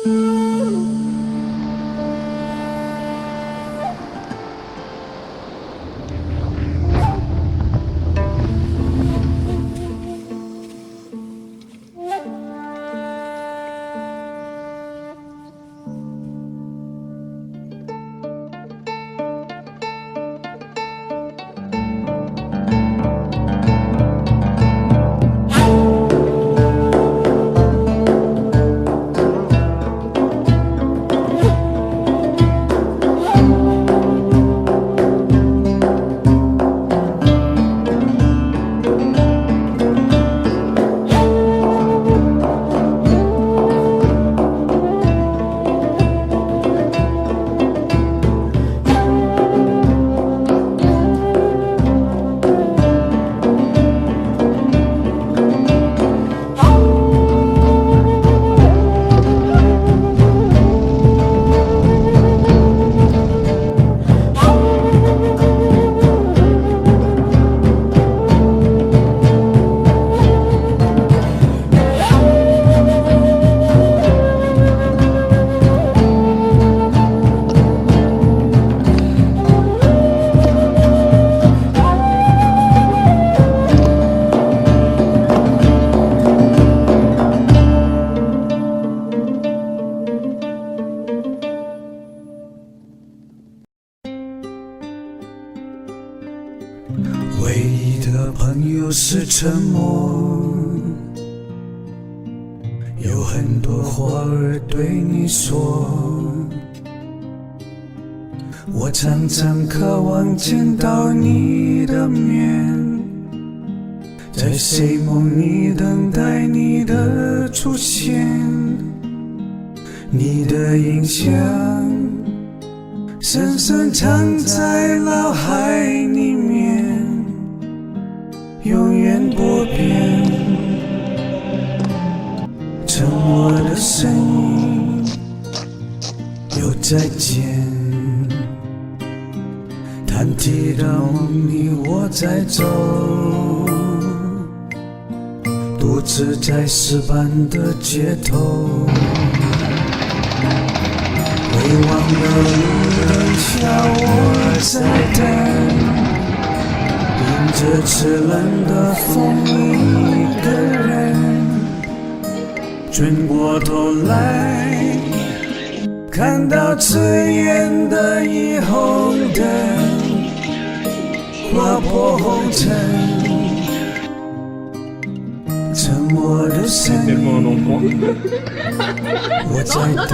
唯一的朋友是沉默，有很多话儿对你说，我常常渴望见到你的面，在谁梦里等待你的出现，你的印象深深藏在脑海里面，永远不变。沉默的声音又再见，忐忑的梦里我在走，独自在石板的街头，回望的路灯下我在等，迎着刺冷的风一个人，转过头来看到刺眼的霓虹灯划破红尘，沉默的声音我在等，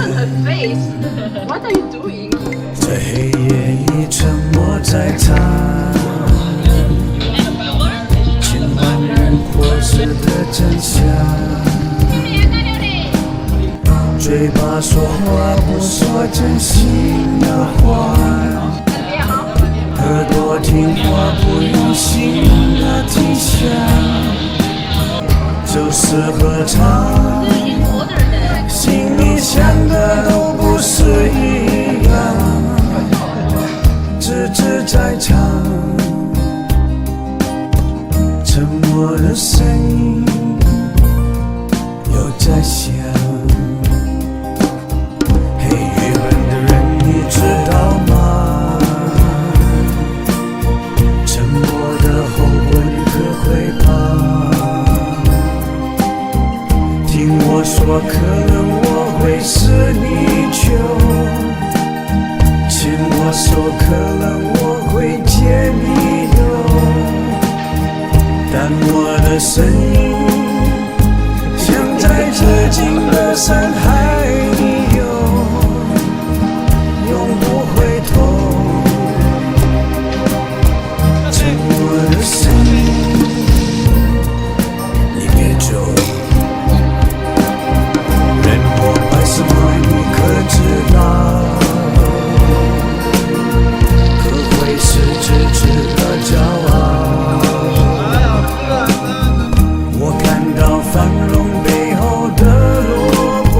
在黑夜里沉默在唱千万人活着的真相，嘴巴说话不说真心的话，耳朵听话不用心的听想，就是合唱，心里想的都不是一样，只字在唱，沉默的声音又在响。嘿，愚笨的人，你知道吗？沉默的后果你可会怕？听我说，可能我会是你救，牵我手，可能我会解你忧，但我的声音像在这静的山海里游，永不回头。沉默的声音，你别走，人活摆什么你可知道？可会是自知的骄傲？我看到繁荣背后的落魄，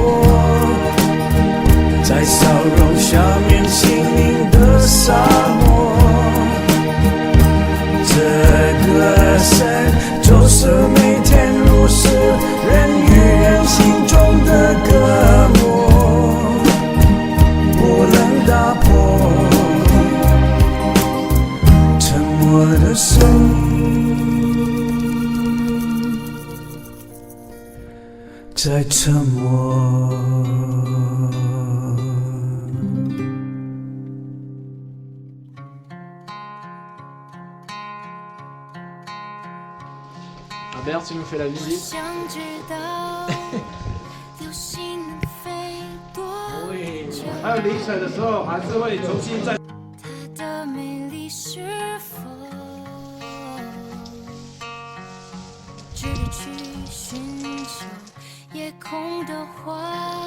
在沉默。Albert, tu nous fais la visite 对，还有淋水的时候，还是会重新再。它的美丽是否值得去寻求？夜空的花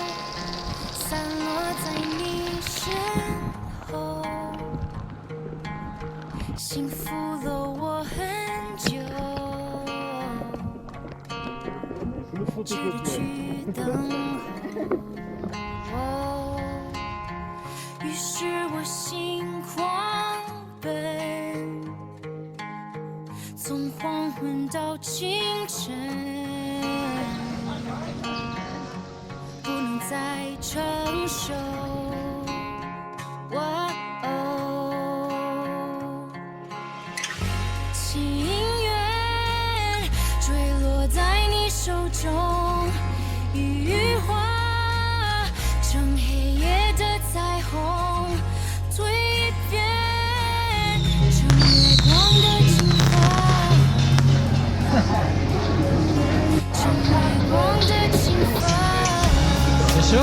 散落在你身后，幸福了我很久。值得去等候，于是我心狂奔，从黄昏到清晨，不能再承受。情缘坠落在你手中，羽化成黑夜的彩虹，蜕变成月光的金发，成月光的金发。你说？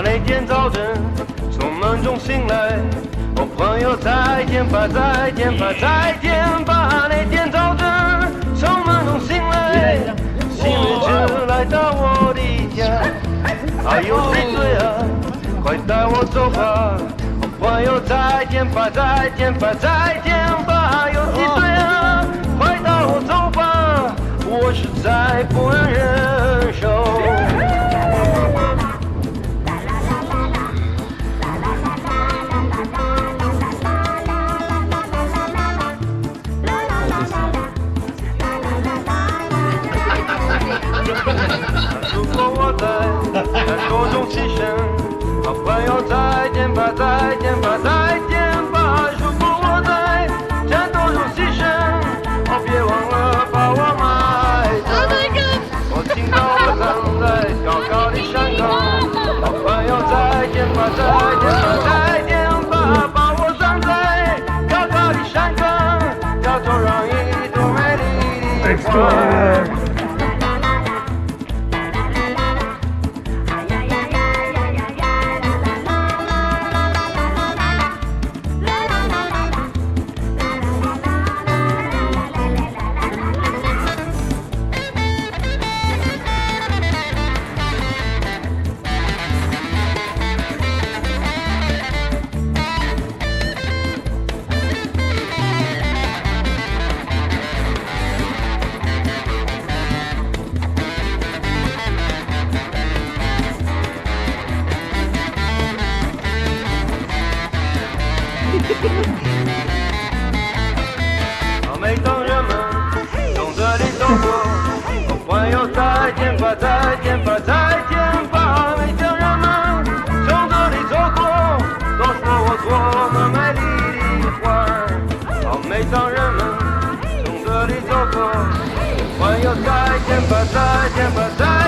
那天早晨从梦中醒来，我朋友再见吧，再见吧，再见吧。那天早晨从梦中醒来，新日子来到我的家。还有谁对啊？快带我走吧，我朋友再见吧，再见吧，再见吧。有谁对啊？快带我走吧，我实在不能忍受。Next one. 每当人们从这里走过，朋友再见吧，再见吧，再见吧。每当人们从这里走过，都说我多么美丽的花儿。每当人们从这里走过，朋友再见吧，再见吧，再见吧。